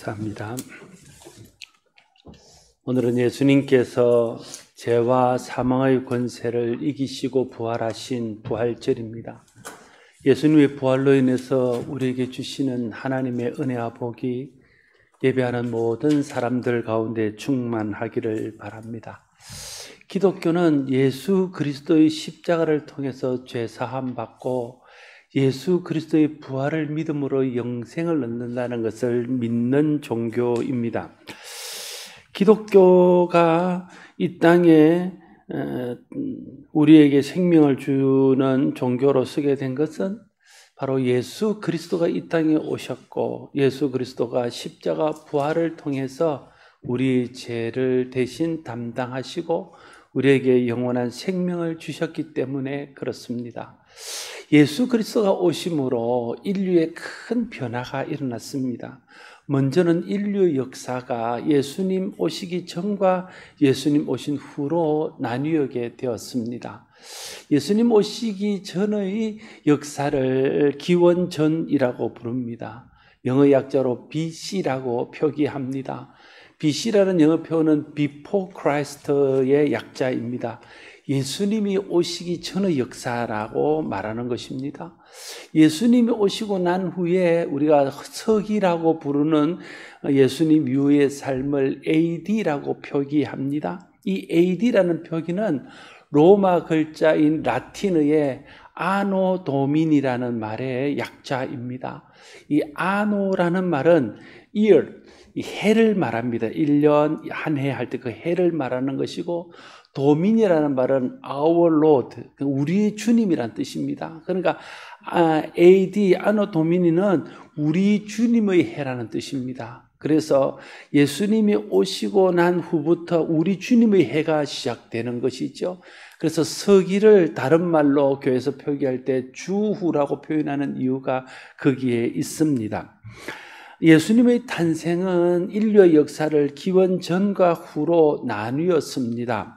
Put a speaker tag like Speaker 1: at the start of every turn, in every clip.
Speaker 1: 감사합니다. 오늘은 예수님께서 죄와 사망의 권세를 이기시고 부활하신 부활절입니다. 예수님의 부활로 인해서 우리에게 주시는 하나님의 은혜와 복이 예배하는 모든 사람들 가운데 충만하기를 바랍니다. 기독교는 예수 그리스도의 십자가를 통해서 죄 사함 받고 예수 그리스도의 부활을 믿음으로 영생을 얻는다는 것을 믿는 종교입니다. 기독교가 이 땅에 우리에게 생명을 주는 종교로 서게 된 것은 바로 예수 그리스도가 이 땅에 오셨고 예수 그리스도가 십자가 부활을 통해서 우리 죄를 대신 담당하시고 우리에게 영원한 생명을 주셨기 때문에 그렇습니다. 예수 그리스도가 오심으로 인류에 큰 변화가 일어났습니다. 먼저는 인류 역사가 예수님 오시기 전과 예수님 오신 후로 나뉘게 되었습니다. 예수님 오시기 전의 역사를 기원전이라고 부릅니다. 영어 약자로 BC라고 표기합니다. BC라는 영어 표현은 Before Christ의 약자입니다. 예수님이 오시기 전의 역사라고 말하는 것입니다. 예수님이 오시고 난 후에 우리가 서기라고 부르는 예수님 이후의 삶을 AD라고 표기합니다. 이 AD라는 표기는 로마 글자인 라틴어의 아노 도미니라는 말의 약자입니다. 이 아노라는 말은 year, 이 해를 말합니다. 1년 한 해 할 때 그 해를 말하는 것이고 도민이라는 말은 our Lord, 우리 주님이란 뜻입니다. 그러니까 AD, 아노 도미니는 우리 주님의 해라는 뜻입니다. 그래서 예수님이 오시고 난 후부터 우리 주님의 해가 시작되는 것이죠. 그래서 서기를 다른 말로 교회에서 표기할 때 주후라고 표현하는 이유가 거기에 있습니다. 예수님의 탄생은 인류의 역사를 기원 전과 후로 나뉘었습니다.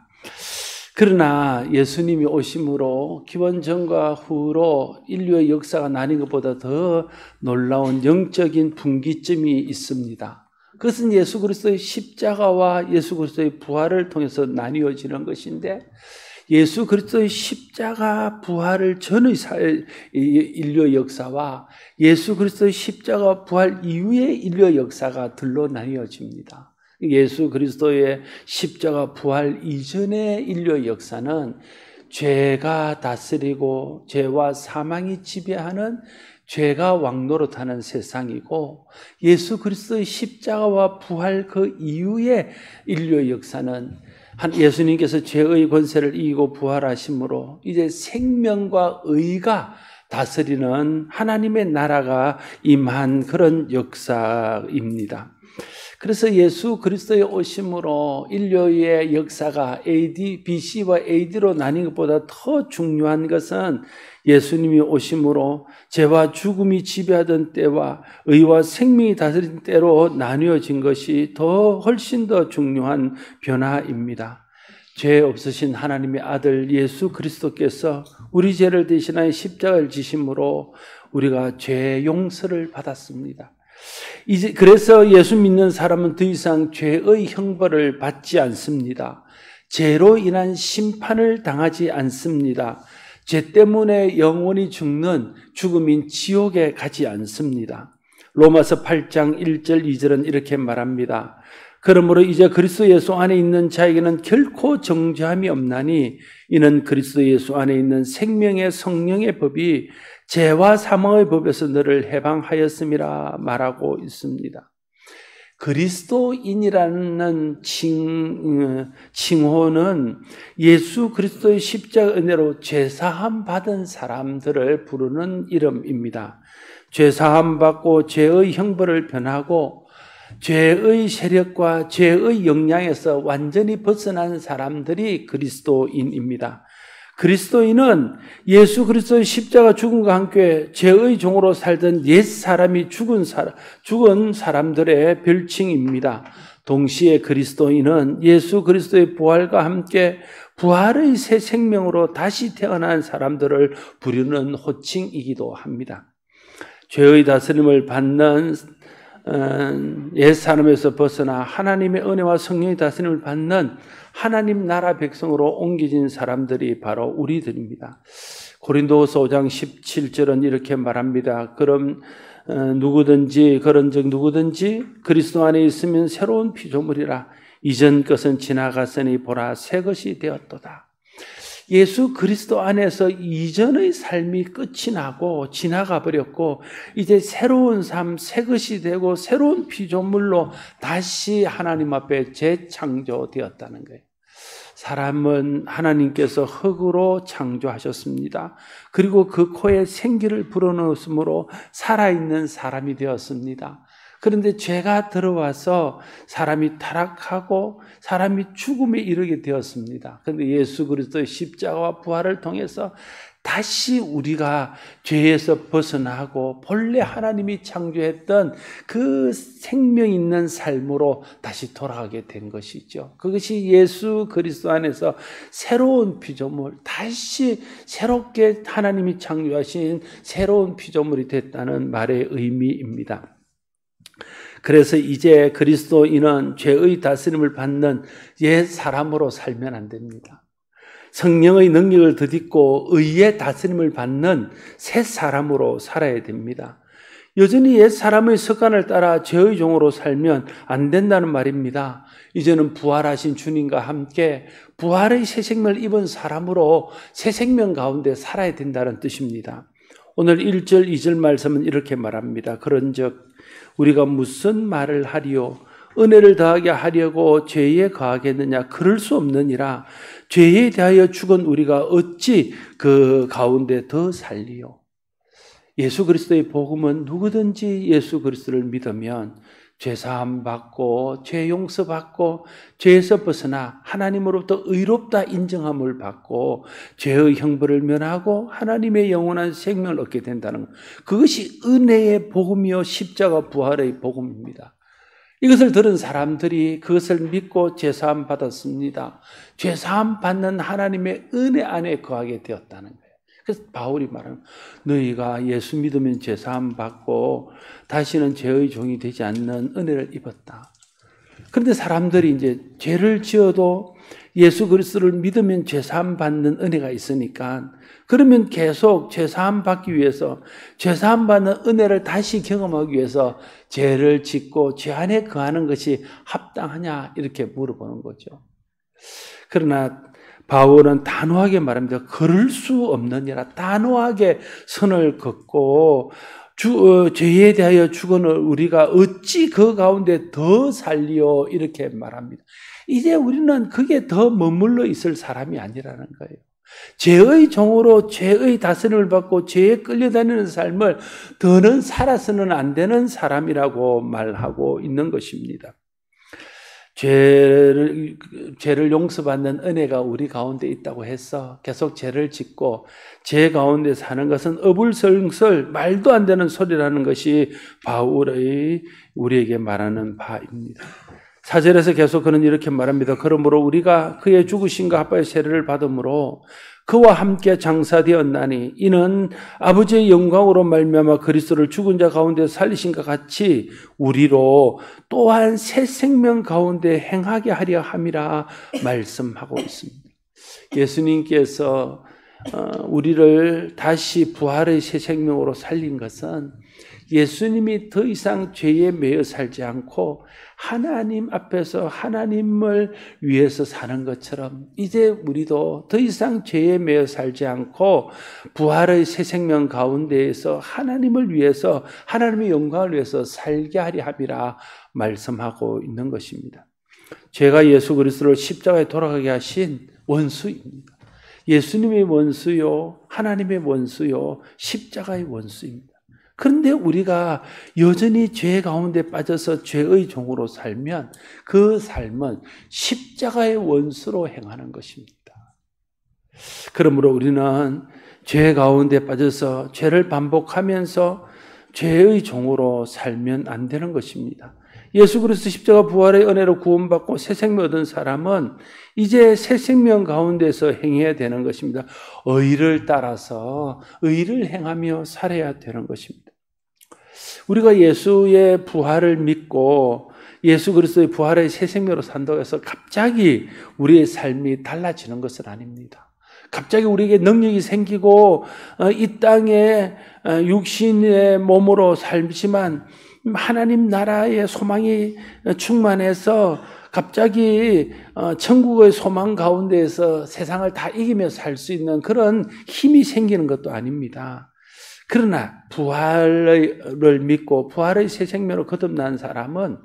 Speaker 1: 그러나 예수님이 오심으로 기원 전과 후로 인류의 역사가 나뉜 것보다 더 놀라운 영적인 분기점이 있습니다. 그것은 예수 그리스도의 십자가와 예수 그리스도의 부활을 통해서 나뉘어지는 것인데 예수 그리스도의 십자가 부활을 전의 인류의 역사와 예수 그리스도의 십자가 부활 이후의 인류의 역사가 둘로 나뉘어집니다. 예수 그리스도의 십자가 부활 이전의 인류의 역사는 죄가 다스리고 죄와 사망이 지배하는 죄가 왕노릇하는 세상이고 예수 그리스도의 십자가와 부활 그 이후의 인류의 역사는 예수님께서 죄의 권세를 이기고 부활하심으로 이제 생명과 의가 다스리는 하나님의 나라가 임한 그런 역사입니다. 그래서 예수 그리스도의 오심으로 인류의 역사가 AD, BC와 AD로 나뉜 것보다 더 중요한 것은 예수님이 오심으로 죄와 죽음이 지배하던 때와 의와 생명이 다스린 때로 나뉘어진 것이 훨씬 더 중요한 변화입니다. 죄 없으신 하나님의 아들 예수 그리스도께서 우리 죄를 대신하여 십자가를 지심으로 우리가 죄 용서를 받았습니다. 그래서 예수 믿는 사람은 더 이상 죄의 형벌을 받지 않습니다. 죄로 인한 심판을 당하지 않습니다. 죄 때문에 영원히 죽는 죽음인 지옥에 가지 않습니다. 로마서 8장 1절 2절은 이렇게 말합니다. 그러므로 이제 그리스도 예수 안에 있는 자에게는 결코 정죄함이 없나니 이는 그리스도 예수 안에 있는 생명의 성령의 법이 죄와 사망의 법에서 너를 해방하였음이라 말하고 있습니다. 그리스도인이라는 칭호는 예수 그리스도의 십자가 은혜로 죄사함 받은 사람들을 부르는 이름입니다. 죄사함 받고 죄의 형벌을 변하고 죄의 세력과 죄의 영향에서 완전히 벗어난 사람들이 그리스도인입니다. 그리스도인은 예수 그리스도의 십자가 죽음과 함께 죄의 종으로 살던 옛 사람이 죽은 사람들의 별칭입니다. 동시에 그리스도인은 예수 그리스도의 부활과 함께 부활의 새 생명으로 다시 태어난 사람들을 부르는 호칭이기도 합니다. 죄의 다스림을 받는 옛 사람에서 벗어나 하나님의 은혜와 성령의 다스림을 받는 하나님 나라 백성으로 옮겨진 사람들이 바로 우리들입니다. 고린도후서 5장 17절은 이렇게 말합니다. 그럼 그런즉 누구든지 그리스도 안에 있으면 새로운 피조물이라. 이전 것은 지나갔으니 보라 새 것이 되었도다. 예수 그리스도 안에서 이전의 삶이 끝이 나고 지나가 버렸고 이제 새로운 삶, 새 것이 되고 새로운 피조물로 다시 하나님 앞에 재창조되었다는 거예요. 사람은 하나님께서 흙으로 창조하셨습니다. 그리고 그 코에 생기를 불어넣으므로 살아있는 사람이 되었습니다. 그런데 죄가 들어와서 사람이 타락하고 사람이 죽음에 이르게 되었습니다. 그런데 예수 그리스도의 십자가와 부활을 통해서 다시 우리가 죄에서 벗어나고 본래 하나님이 창조했던 그 생명 있는 삶으로 다시 돌아가게 된 것이죠. 그것이 예수 그리스도 안에서 새로운 피조물, 다시 새롭게 하나님이 창조하신 새로운 피조물이 됐다는 말의 의미입니다. 그래서 이제 그리스도인은 죄의 다스림을 받는 옛 사람으로 살면 안 됩니다. 성령의 능력을 덧입고 의의 다스림을 받는 새 사람으로 살아야 됩니다. 여전히 옛 사람의 습관을 따라 죄의 종으로 살면 안 된다는 말입니다. 이제는 부활하신 주님과 함께 부활의 새 생명을 입은 사람으로 새 생명 가운데 살아야 된다는 뜻입니다. 오늘 1절, 2절 말씀은 이렇게 말합니다. 그런즉 우리가 무슨 말을 하리요? 은혜를 더하게 하려고 죄에 거하겠느냐? 그럴 수 없느니라. 죄에 대하여 죽은 우리가 어찌 그 가운데 더 살리요? 예수 그리스도의 복음은 누구든지 예수 그리스도를 믿으면 죄사함 받고 죄 용서 받고 죄에서 벗어나 하나님으로부터 의롭다 인정함을 받고 죄의 형벌을 면하고 하나님의 영원한 생명을 얻게 된다는 것. 그것이 은혜의 복음이요 십자가 부활의 복음입니다. 이것을 들은 사람들이 그것을 믿고 죄사함 받았습니다. 죄사함 받는 하나님의 은혜 안에 거하게 되었다는 거예요. 그래서 바울이 말하는 너희가 예수 믿으면 죄사함 받고 다시는 죄의 종이 되지 않는 은혜를 입었다. 그런데 사람들이 이제 죄를 지어도 예수 그리스도를 믿으면 죄사함 받는 은혜가 있으니까 그러면 계속 죄사함 받기 위해서 죄사함 받는 은혜를 다시 경험하기 위해서 죄를 짓고 죄 안에 거하는 것이 합당하냐 이렇게 물어보는 거죠. 그러나 바울은 단호하게 말합니다. 그럴 수 없느니라. 단호하게 선을 긋고 죄에 대하여 죽은 우리가 어찌 그 가운데 더 살리요 이렇게 말합니다. 이제 우리는 그게 더 머물러 있을 사람이 아니라는 거예요. 죄의 종으로 죄의 다스림을 받고 죄에 끌려다니는 삶을 더는 살아서는 안 되는 사람이라고 말하고 있는 것입니다. 죄를 용서받는 은혜가 우리 가운데 있다고 해서 계속 죄를 짓고 죄 가운데 사는 것은 어불성설 말도 안 되는 소리라는 것이 바울의 우리에게 말하는 바입니다. 4절에서 계속 그는 이렇게 말합니다. 그러므로 우리가 그의 죽으심과 합하여 세례를 받음으로 그와 함께 장사되었나니 이는 아버지의 영광으로 말미암아 그리스도를 죽은 자 가운데 살리신과 같이 우리로 또한 새 생명 가운데 행하게 하려 함이라 말씀하고 있습니다. 예수님께서 우리를 다시 부활의 새 생명으로 살린 것은 예수님이 더 이상 죄에 매여 살지 않고 하나님 앞에서 하나님을 위해서 사는 것처럼 이제 우리도 더 이상 죄에 매여 살지 않고 부활의 새 생명 가운데에서 하나님을 위해서 하나님의 영광을 위해서 살게 하려 함이라 말씀하고 있는 것입니다. 죄가 예수 그리스도를 십자가에 돌아가게 하신 원수입니다. 예수님의 원수요, 하나님의 원수요, 십자가의 원수입니다. 그런데 우리가 여전히 죄 가운데 빠져서 죄의 종으로 살면 그 삶은 십자가의 원수로 행하는 것입니다. 그러므로 우리는 죄 가운데 빠져서 죄를 반복하면서 죄의 종으로 살면 안 되는 것입니다. 예수 그리스도 십자가 부활의 은혜로 구원받고 새 생명 얻은 사람은 이제 새 생명 가운데서 행해야 되는 것입니다. 의를 따라서 의를 행하며 살아야 되는 것입니다. 우리가 예수의 부활을 믿고 예수 그리스도의 부활의 새 생명으로 산다고 해서 갑자기 우리의 삶이 달라지는 것은 아닙니다. 갑자기 우리에게 능력이 생기고 이 땅에 육신의 몸으로 살지만 하나님 나라의 소망이 충만해서 갑자기 천국의 소망 가운데에서 세상을 다 이기며 살 수 있는 그런 힘이 생기는 것도 아닙니다. 그러나 부활을 믿고 부활의 새 생명으로 거듭난 사람은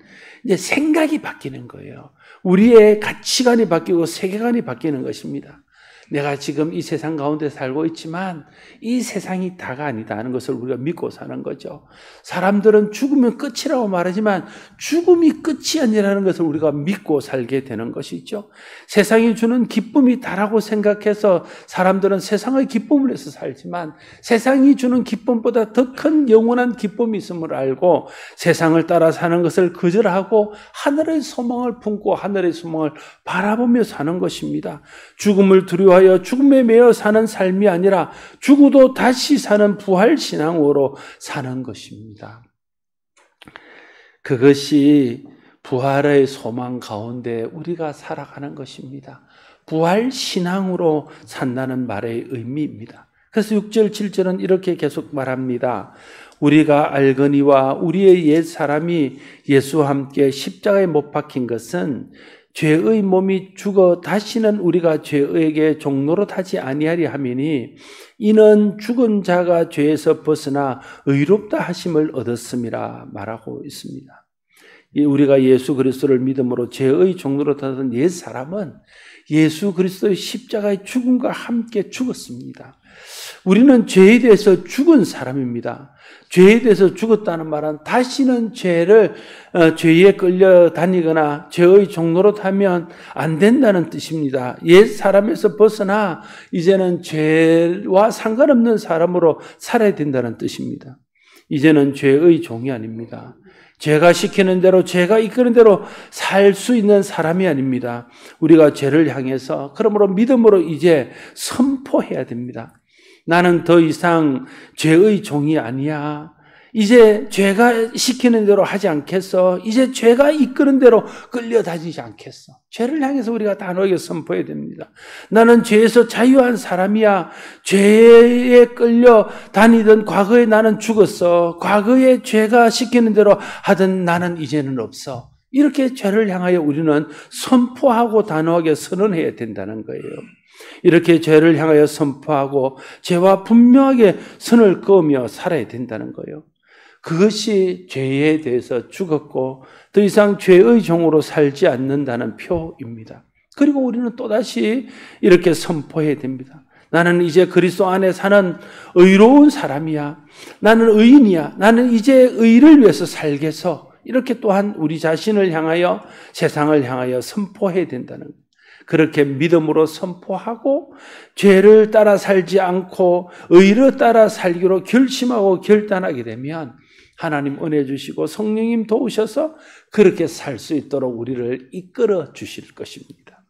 Speaker 1: 이제 생각이 바뀌는 거예요. 우리의 가치관이 바뀌고 세계관이 바뀌는 것입니다. 내가 지금 이 세상 가운데 살고 있지만 이 세상이 다가 아니다 하는 것을 우리가 믿고 사는 거죠. 사람들은 죽으면 끝이라고 말하지만 죽음이 끝이 아니라는 것을 우리가 믿고 살게 되는 것이죠. 세상이 주는 기쁨이 다라고 생각해서 사람들은 세상의 기쁨을 위해서 살지만 세상이 주는 기쁨보다 더 큰 영원한 기쁨이 있음을 알고 세상을 따라 사는 것을 거절하고 하늘의 소망을 품고 하늘의 소망을 바라보며 사는 것입니다. 죽음을 두려워하여 죽음에 매여 사는 삶이 아니라 죽어도 다시 사는 부활신앙으로 사는 것입니다. 그것이 부활의 소망 가운데 우리가 살아가는 것입니다. 부활신앙으로 산다는 말의 의미입니다. 그래서 6절, 7절은 이렇게 계속 말합니다. 우리가 알거니와 우리의 옛 사람이 예수와 함께 십자가에 못 박힌 것은 죄의 몸이 죽어 다시는 우리가 죄에게 종노릇하지 아니하리 함이니 이는 죽은 자가 죄에서 벗어나 의롭다 하심을 얻었음이라 말하고 있습니다. 우리가 예수 그리스도를 믿음으로 죄의 종노릇하던 옛 사람은 예수 그리스도의 십자가의 죽음과 함께 죽었습니다. 우리는 죄에 대해서 죽은 사람입니다. 죄에 대해서 죽었다는 말은 다시는 죄에 끌려다니거나 죄의 종로로 하면 안 된다는 뜻입니다. 옛 사람에서 벗어나 이제는 죄와 상관없는 사람으로 살아야 된다는 뜻입니다. 이제는 죄의 종이 아닙니다. 죄가 시키는 대로, 죄가 이끄는 대로 살 수 있는 사람이 아닙니다. 우리가 죄를 향해서 그러므로 믿음으로 이제 선포해야 됩니다. 나는 더 이상 죄의 종이 아니야. 이제 죄가 시키는 대로 하지 않겠어. 이제 죄가 이끄는 대로 끌려다니지 않겠어. 죄를 향해서 우리가 단호하게 선포해야 됩니다. 나는 죄에서 자유한 사람이야. 죄에 끌려 다니던 과거에 나는 죽었어. 과거에 죄가 시키는 대로 하던 나는 이제는 없어. 이렇게 죄를 향하여 우리는 선포하고 단호하게 선언해야 된다는 거예요. 이렇게 죄를 향하여 선포하고 죄와 분명하게 선을 그으며 살아야 된다는 거예요. 그것이 죄에 대해서 죽었고 더 이상 죄의 종으로 살지 않는다는 표입니다. 그리고 우리는 또다시 이렇게 선포해야 됩니다. 나는 이제 그리스도 안에 사는 의로운 사람이야. 나는 의인이야. 나는 이제 의를 위해서 살겠어. 이렇게 또한 우리 자신을 향하여 세상을 향하여 선포해야 된다는 거예요. 그렇게 믿음으로 선포하고 죄를 따라 살지 않고 의를 따라 살기로 결심하고 결단하게 되면 하나님 은혜 주시고 성령님 도우셔서 그렇게 살 수 있도록 우리를 이끌어 주실 것입니다.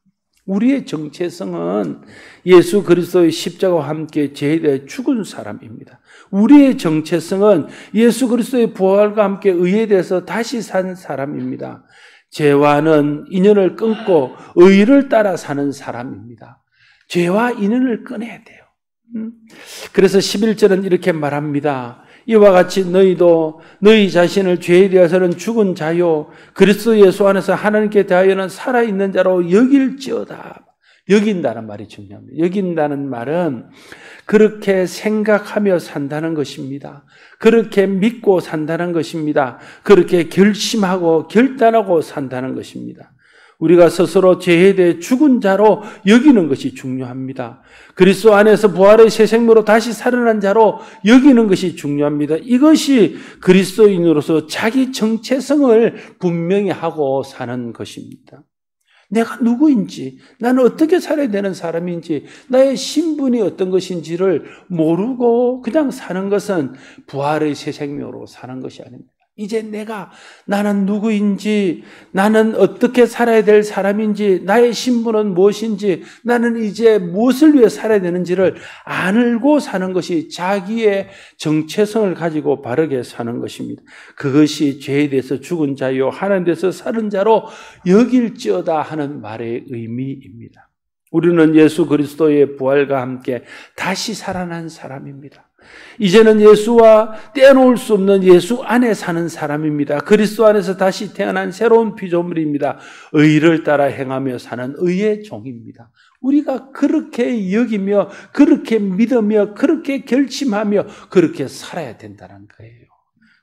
Speaker 1: 우리의 정체성은 예수 그리스도의 십자가와 함께 죄에 대해 죽은 사람입니다. 우리의 정체성은 예수 그리스도의 부활과 함께 의에 대해서 다시 산 사람입니다. 죄와는 인연을 끊고 의를 따라 사는 사람입니다. 죄와 인연을 끊어야 돼요. 그래서 11절은 이렇게 말합니다. 이와 같이 너희도 너희 자신을 죄에 대해서는 죽은 자요 그리스도 예수 안에서 하나님께 대하여는 살아있는 자로 여길지어다. 여긴다는 말이 중요합니다. 여긴다는 말은 그렇게 생각하며 산다는 것입니다. 그렇게 믿고 산다는 것입니다. 그렇게 결심하고 결단하고 산다는 것입니다. 우리가 스스로 죄에 대해 죽은 자로 여기는 것이 중요합니다. 그리스도 안에서 부활의 새 생명으로 다시 살아난 자로 여기는 것이 중요합니다. 이것이 그리스도인으로서 자기 정체성을 분명히 하고 사는 것입니다. 내가 누구인지, 나는 어떻게 살아야 되는 사람인지, 나의 신분이 어떤 것인지를 모르고 그냥 사는 것은 부활의 새 생명으로 사는 것이 아닙니다. 이제 나는 누구인지, 나는 어떻게 살아야 될 사람인지, 나의 신분은 무엇인지, 나는 이제 무엇을 위해 살아야 되는지를 알고 사는 것이 자기의 정체성을 가지고 바르게 사는 것입니다. 그것이 죄에 대해서 죽은 자요 하나님에 대해서 사는 자로 여길지어다 하는 말의 의미입니다. 우리는 예수 그리스도의 부활과 함께 다시 살아난 사람입니다. 이제는 예수와 떼어놓을 수 없는 예수 안에 사는 사람입니다. 그리스도 안에서 다시 태어난 새로운 피조물입니다. 의를 따라 행하며 사는 의의 종입니다. 우리가 그렇게 여기며 그렇게 믿으며 그렇게 결심하며 그렇게 살아야 된다는 거예요.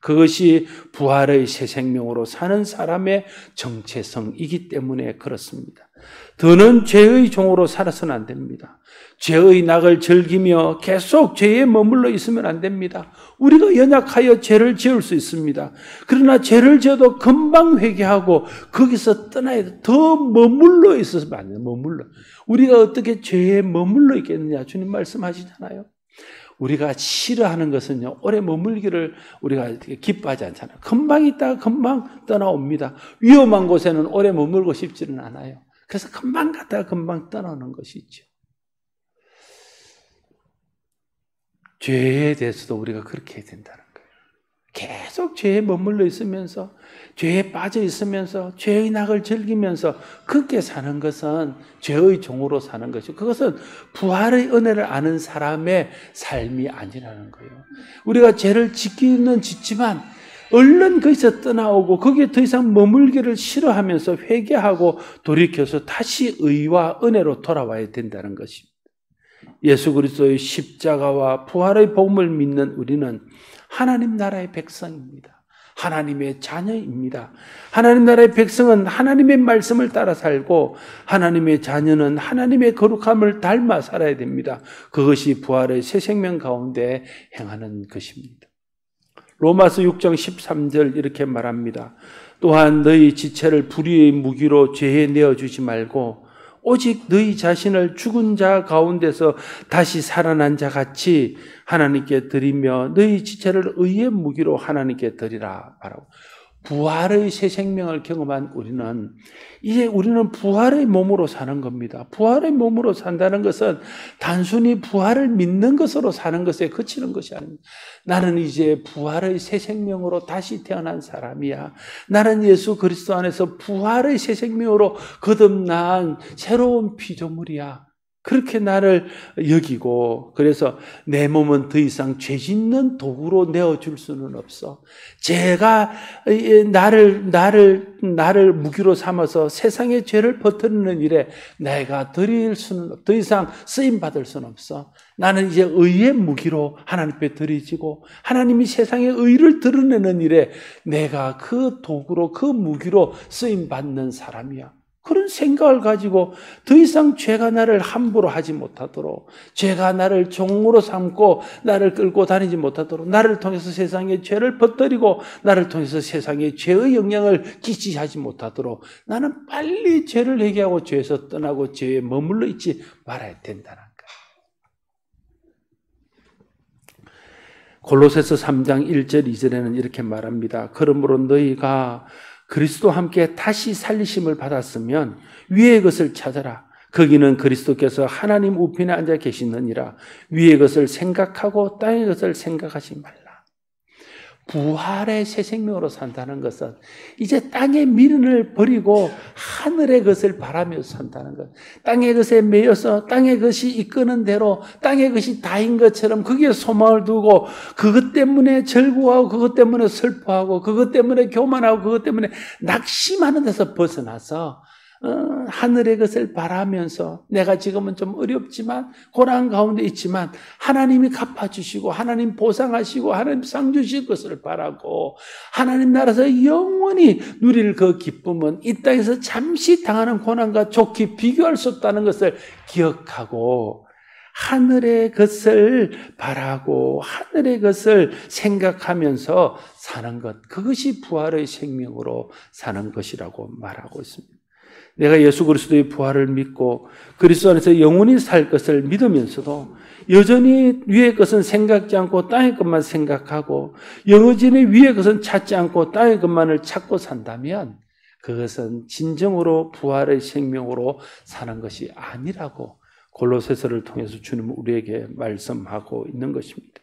Speaker 1: 그것이 부활의 새 생명으로 사는 사람의 정체성이기 때문에 그렇습니다. 더는 죄의 종으로 살아서는 안 됩니다. 죄의 낙을 즐기며 계속 죄에 머물러 있으면 안 됩니다. 우리가 연약하여 죄를 지을 수 있습니다. 그러나 죄를 지어도 금방 회개하고 거기서 떠나야 돼. 더 머물러 있어서 안 돼요. 우리가 어떻게 죄에 머물러 있겠느냐. 주님 말씀하시잖아요. 우리가 싫어하는 것은요, 오래 머물기를 우리가 기뻐하지 않잖아요. 금방 있다가 금방 떠나옵니다. 위험한 곳에는 오래 머물고 싶지는 않아요. 그래서 금방 갔다가 금방 떠나오는 것이 있죠. 죄에 대해서도 우리가 그렇게 해야 된다는 거예요. 계속 죄에 머물러 있으면서, 죄에 빠져 있으면서, 죄의 낙을 즐기면서 그렇게 사는 것은 죄의 종으로 사는 것이고, 그것은 부활의 은혜를 아는 사람의 삶이 아니라는 거예요. 우리가 죄를 짓기는 짓지만 얼른 거기서 떠나오고 거기에 더 이상 머물기를 싫어하면서 회개하고 돌이켜서 다시 의와 은혜로 돌아와야 된다는 것입니다. 예수 그리스도의 십자가와 부활의 복음을 믿는 우리는 하나님 나라의 백성입니다. 하나님의 자녀입니다. 하나님 나라의 백성은 하나님의 말씀을 따라 살고 하나님의 자녀는 하나님의 거룩함을 닮아 살아야 됩니다. 그것이 부활의 새 생명 가운데 행하는 것입니다. 로마서 6장 13절 이렇게 말합니다. 또한 너희 지체를 불의의 무기로 죄에 내어주지 말고 오직 너희 자신을 죽은 자 가운데서 다시 살아난 자 같이 하나님께 드리며 너희 지체를 의의 무기로 하나님께 드리라 말하고, 부활의 새 생명을 경험한 우리는 이제 우리는 부활의 몸으로 사는 겁니다. 부활의 몸으로 산다는 것은 단순히 부활을 믿는 것으로 사는 것에 그치는 것이 아닙니다. 나는 이제 부활의 새 생명으로 다시 태어난 사람이야. 나는 예수 그리스도 안에서 부활의 새 생명으로 거듭난 새로운 피조물이야. 그렇게 나를 여기고, 그래서 내 몸은 더 이상 죄 짓는 도구로 내어줄 수는 없어. 죄가 나를 무기로 삼아서 세상의 죄를 퍼뜨리는 일에 내가 드릴 수는, 더 이상 쓰임받을 수는 없어. 나는 이제 의의 무기로 하나님께 드려지고 하나님이 세상의 의를 드러내는 일에 내가 그 도구로, 그 무기로 쓰임받는 사람이야. 그런 생각을 가지고 더 이상 죄가 나를 함부로 하지 못하도록, 죄가 나를 종으로 삼고 나를 끌고 다니지 못하도록, 나를 통해서 세상의 죄를 퍼뜨리고 나를 통해서 세상의 죄의 영향을 끼치지 하지 못하도록 나는 빨리 죄를 회개하고 죄에서 떠나고 죄에 머물러 있지 말아야 된다는 거예요. 골로새서 3장 1절 2절에는 이렇게 말합니다. 그러므로 너희가 그리스도와 함께 다시 살리심을 받았으면 위의 것을 찾아라. 거기는 그리스도께서 하나님 우편에 앉아 계시느니라. 위의 것을 생각하고 땅의 것을 생각하지 말라. 부활의 새 생명으로 산다는 것은 이제 땅의 미련을 버리고 하늘의 것을 바라며 산다는 것. 땅의 것에 매여서 땅의 것이 이끄는 대로 땅의 것이 다인 것처럼 거기에 소망을 두고 그것 때문에 절구하고 그것 때문에 슬퍼하고 그것 때문에 교만하고 그것 때문에 낙심하는 데서 벗어나서 하늘의 것을 바라면서 내가 지금은 좀 어렵지만 고난 가운데 있지만 하나님이 갚아주시고 하나님 보상하시고 하나님 상 주실 것을 바라고 하나님 나라에서 영원히 누릴 그 기쁨은 이 땅에서 잠시 당하는 고난과 좋게 비교할 수 없다는 것을 기억하고 하늘의 것을 바라고 하늘의 것을 생각하면서 사는 것, 그것이 부활의 생명으로 사는 것이라고 말하고 있습니다. 내가 예수 그리스도의 부활을 믿고 그리스도 안에서 영원히 살 것을 믿으면서도 여전히 위의 것은 생각지 않고 땅의 것만 생각하고 영어진의 위의 것은 찾지 않고 땅의 것만을 찾고 산다면 그것은 진정으로 부활의 생명으로 사는 것이 아니라고 골로새서를 통해서 주님은 우리에게 말씀하고 있는 것입니다.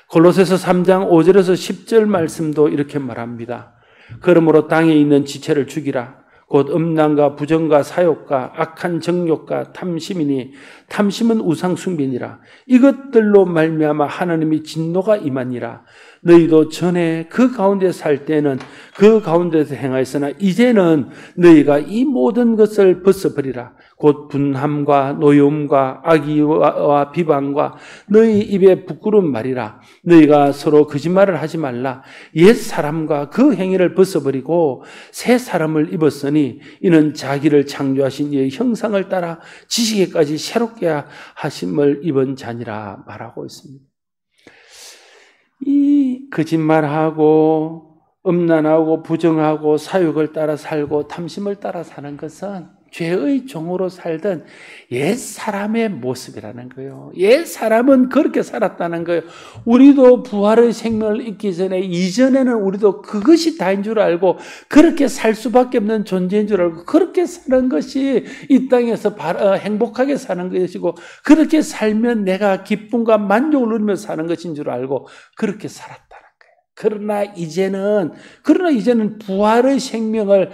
Speaker 1: 골로새서 3장 5절에서 10절 말씀도 이렇게 말합니다. 그러므로 땅에 있는 지체를 죽이라. 곧 음란과 부정과 사욕과 악한 정욕과 탐심이니 탐심은 우상 숭배니라. 이것들로 말미암아 하나님이 진노가 임하니라. 너희도 전에 그 가운데 살 때는 그 가운데서 행하였으나 이제는 너희가 이 모든 것을 벗어버리라. 곧 분함과 노여움과 악의와 비방과 너희 입에 부끄러운 말이라. 너희가 서로 거짓말을 하지 말라. 옛 사람과 그 행위를 벗어버리고 새 사람을 입었으니 이는 자기를 창조하신 이의 형상을 따라 지식에까지 새롭게 하심을 입은 자니라 말하고 있습니다. 이 거짓말하고 음란하고 부정하고 사욕을 따라 살고 탐심을 따라 사는 것은 죄의 종으로 살던 옛 사람의 모습이라는 거예요. 옛 사람은 그렇게 살았다는 거예요. 우리도 부활의 생명을 잊기 전에 이전에는 우리도 그것이 다인 줄 알고 그렇게 살 수밖에 없는 존재인 줄 알고 그렇게 사는 것이 이 땅에서 행복하게 사는 것이고 그렇게 살면 내가 기쁨과 만족을 누리며 사는 것인 줄 알고 그렇게 살았다는 거예요. 그러나 이제는 부활의 생명을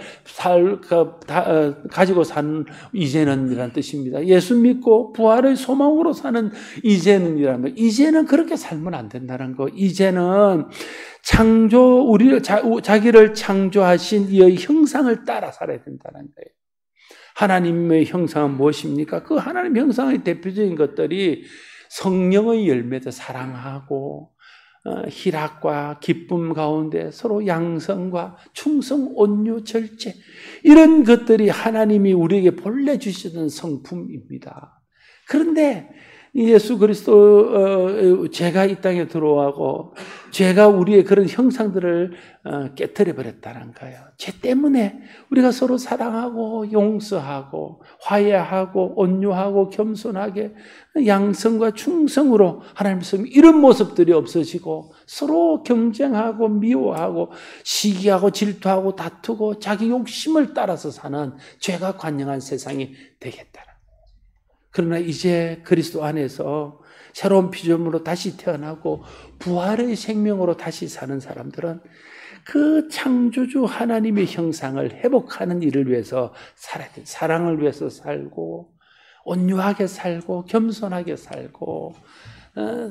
Speaker 1: 가지고 사는 이제는이라는 뜻입니다. 예수 믿고 부활의 소망으로 사는 이제는이라는 거. 이제는 그렇게 살면 안 된다는 거. 이제는 자기를 창조하신 이의 형상을 따라 살아야 된다는 거예요. 하나님의 형상은 무엇입니까? 그 하나님의 형상의 대표적인 것들이 성령의 열매도 사랑하고 희락과 기쁨 가운데 서로 양성과 충성, 온유, 절제 이런 것들이 하나님이 우리에게 본래 주시던 성품입니다. 그런데 예수 그리스도 죄가 이 땅에 들어오고 죄가 우리의 그런 형상들을 깨트려 버렸다는 거예요. 죄 때문에 우리가 서로 사랑하고 용서하고 화해하고 온유하고 겸손하게 양성과 충성으로 하나님 말씀 이런 모습들이 없어지고 서로 경쟁하고 미워하고 시기하고 질투하고 다투고 자기 욕심을 따라서 사는 죄가 관영한 세상이 되겠다. 그러나 이제 그리스도 안에서 새로운 피조물로 다시 태어나고 부활의 생명으로 다시 사는 사람들은 그 창조주 하나님의 형상을 회복하는 일을 위해서 살아야 돼. 사랑을 위해서 살고 온유하게 살고 겸손하게 살고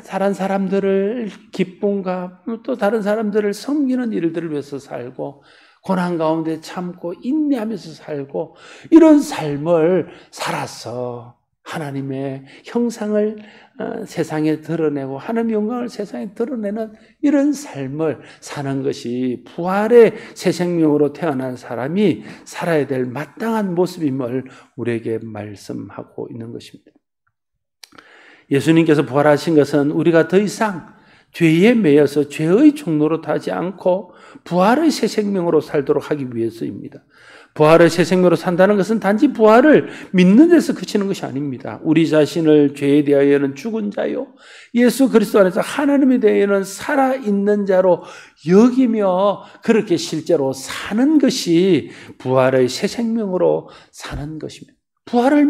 Speaker 1: 다른 사람들을 기쁨과 또 다른 사람들을 섬기는 일들을 위해서 살고 고난 가운데 참고 인내하면서 살고 이런 삶을 살아서 하나님의 형상을 세상에 드러내고 하나님의 영광을 세상에 드러내는 이런 삶을 사는 것이 부활의 새 생명으로 태어난 사람이 살아야 될 마땅한 모습임을 우리에게 말씀하고 있는 것입니다. 예수님께서 부활하신 것은 우리가 더 이상 죄에 매여서 죄의 종로로 타지 않고 부활의 새 생명으로 살도록 하기 위해서입니다. 부활의 새 생명으로 산다는 것은 단지 부활을 믿는 데서 그치는 것이 아닙니다. 우리 자신을 죄에 대하여는 죽은 자요, 예수 그리스도 안에서 하나님에 대하여는 살아있는 자로 여기며 그렇게 실제로 사는 것이 부활의 새 생명으로 사는 것입니다. 부활을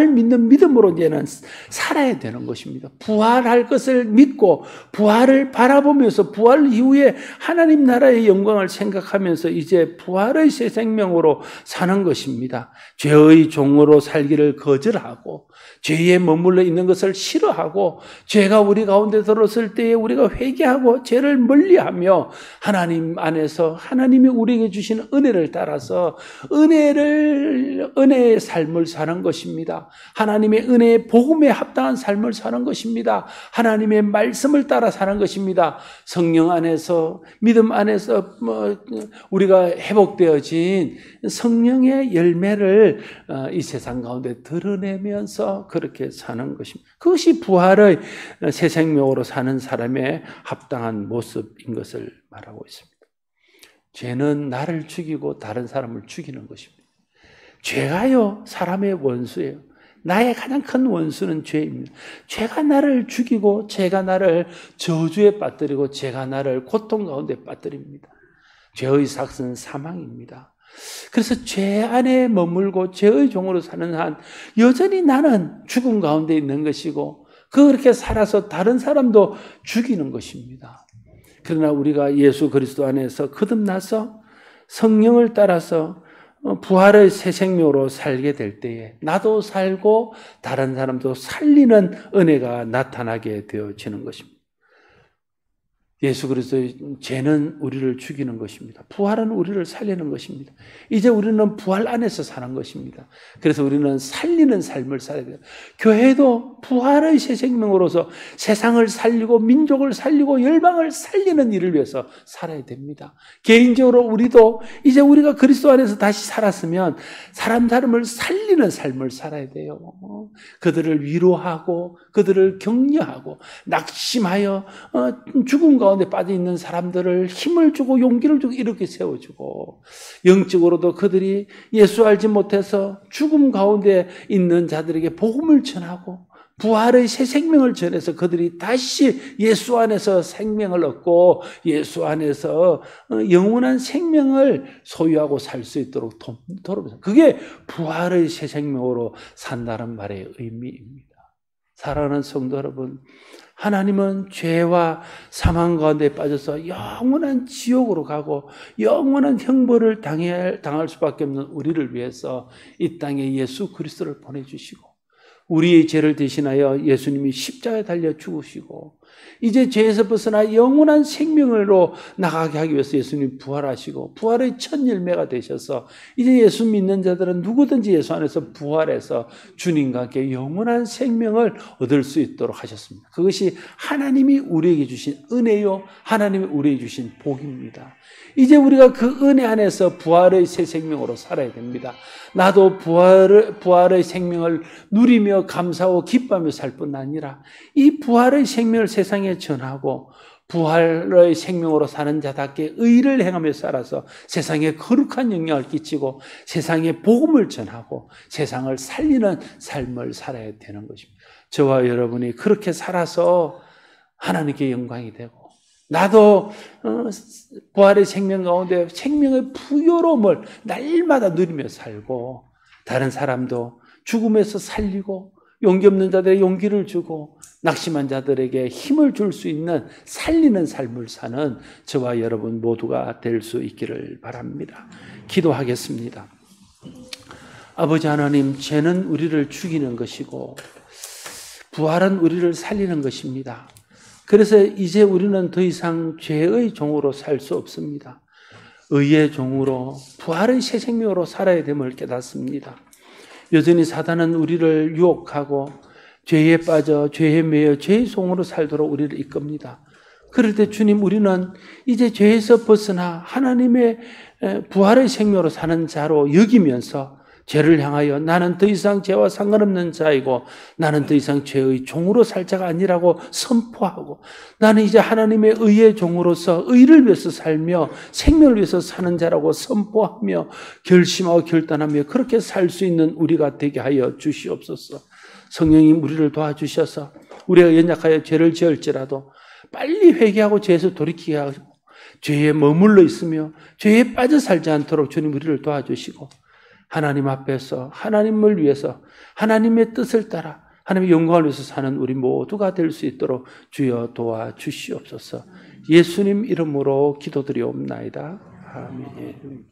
Speaker 1: 믿는 믿음으로 이제는 살아야 되는 것입니다. 부활할 것을 믿고 부활을 바라보면서 부활 이후에 하나님 나라의 영광을 생각하면서 이제 부활의 새 생명으로 사는 것입니다. 죄의 종으로 살기를 거절하고 죄에 머물러 있는 것을 싫어하고 죄가 우리 가운데 들어섰을 때에 우리가 회개하고 죄를 멀리하며 하나님 안에서 하나님이 우리에게 주신 은혜를 따라서 은혜의 삶을 사는 것입니다. 하나님의 은혜의 복음에 합당한 삶을 사는 것입니다. 하나님의 말씀을 따라 사는 것입니다. 성령 안에서 믿음 안에서 우리가 회복되어진 성령의 열매를 이 세상 가운데 드러내면서 그렇게 사는 것입니다. 그것이 부활의 새 생명으로 사는 사람의 합당한 모습인 것을 말하고 있습니다. 죄는 나를 죽이고 다른 사람을 죽이는 것입니다. 죄가요, 사람의 원수예요. 나의 가장 큰 원수는 죄입니다. 죄가 나를 죽이고, 죄가 나를 저주에 빠뜨리고, 죄가 나를 고통 가운데 빠뜨립니다. 죄의 삭은 사망입니다. 그래서 죄 안에 머물고 죄의 종으로 사는 한 여전히 나는 죽음 가운데 있는 것이고, 그렇게 살아서 다른 사람도 죽이는 것입니다. 그러나 우리가 예수 그리스도 안에서 거듭나서 성령을 따라서 부활의 새 생명으로 살게 될 때에 나도 살고 다른 사람도 살리는 은혜가 나타나게 되어지는 것입니다. 예수 그리스도의 죄는 우리를 죽이는 것입니다. 부활은 우리를 살리는 것입니다. 이제 우리는 부활 안에서 사는 것입니다. 그래서 우리는 살리는 삶을 살아야 돼요. 교회도 부활의 새 생명으로서 세상을 살리고 민족을 살리고 열방을 살리는 일을 위해서 살아야 됩니다. 개인적으로 우리도 이제 우리가 그리스도 안에서 다시 살았으면 사람을 살리는 삶을 살아야 돼요. 그들을 위로하고 그들을 격려하고 낙심하여 죽은 가운데 빠져 있는 사람들을 힘을 주고 용기를 주고 이렇게 세워주고, 영적으로도 그들이 예수 알지 못해서 죽음 가운데 있는 자들에게 복음을 전하고 부활의 새 생명을 전해서 그들이 다시 예수 안에서 생명을 얻고 예수 안에서 영원한 생명을 소유하고 살 수 있도록 도와줍니다. 그게 부활의 새 생명으로 산다는 말의 의미입니다. 사랑하는 성도 여러분, 하나님은 죄와 사망 가운데 빠져서 영원한 지옥으로 가고 영원한 형벌을 당할 수밖에 없는 우리를 위해서 이 땅에 예수 그리스도를 보내주시고 우리의 죄를 대신하여 예수님이 십자가에 달려 죽으시고 이제 죄에서 벗어나 영원한 생명으로 나가게 하기 위해서 예수님이 부활하시고 부활의 첫 열매가 되셔서 이제 예수 믿는 자들은 누구든지 예수 안에서 부활해서 주님과 함께 영원한 생명을 얻을 수 있도록 하셨습니다. 그것이 하나님이 우리에게 주신 은혜요, 하나님이 우리에게 주신 복입니다. 이제 우리가 그 은혜 안에서 부활의 새 생명으로 살아야 됩니다. 나도 부활의 생명을 누리며 감사하고 기뻐하며 살 뿐 아니라 이 부활의 생명을 세상에 전하고 부활의 생명으로 사는 자답게 의를 행하며 살아서 세상에 거룩한 영향을 끼치고 세상에 복음을 전하고 세상을 살리는 삶을 살아야 되는 것입니다. 저와 여러분이 그렇게 살아서 하나님께 영광이 되고 나도 부활의 생명 가운데 생명의 부요로움을 날마다 누리며 살고 다른 사람도 죽음에서 살리고 용기 없는 자들에게 용기를 주고 낙심한 자들에게 힘을 줄 수 있는 살리는 삶을 사는 저와 여러분 모두가 될 수 있기를 바랍니다. 기도하겠습니다. 아버지 하나님, 죄는 우리를 죽이는 것이고 부활은 우리를 살리는 것입니다. 그래서 이제 우리는 더 이상 죄의 종으로 살 수 없습니다. 의의 종으로 부활의 새 생명으로 살아야 됨을 깨닫습니다. 여전히 사단은 우리를 유혹하고 죄에 빠져 죄에 매여 죄의 종으로 살도록 우리를 이끕니다. 그럴 때 주님, 우리는 이제 죄에서 벗어나 하나님의 부활의 생명으로 사는 자로 여기면서 죄를 향하여 나는 더 이상 죄와 상관없는 자이고 나는 더 이상 죄의 종으로 살 자가 아니라고 선포하고 나는 이제 하나님의 의의 종으로서 의를 위해서 살며 생명을 위해서 사는 자라고 선포하며 결심하고 결단하며 그렇게 살 수 있는 우리가 되게 하여 주시옵소서. 성령님 우리를 도와주셔서 우리가 연약하여 죄를 지을지라도 빨리 회개하고 죄에서 돌이키게 하고 죄에 머물러 있으며 죄에 빠져 살지 않도록 주님 우리를 도와주시고 하나님 앞에서 하나님을 위해서 하나님의 뜻을 따라 하나님의 영광을 위해서 사는 우리 모두가 될 수 있도록 주여 도와주시옵소서. 예수님 이름으로 기도드리옵나이다. 아멘.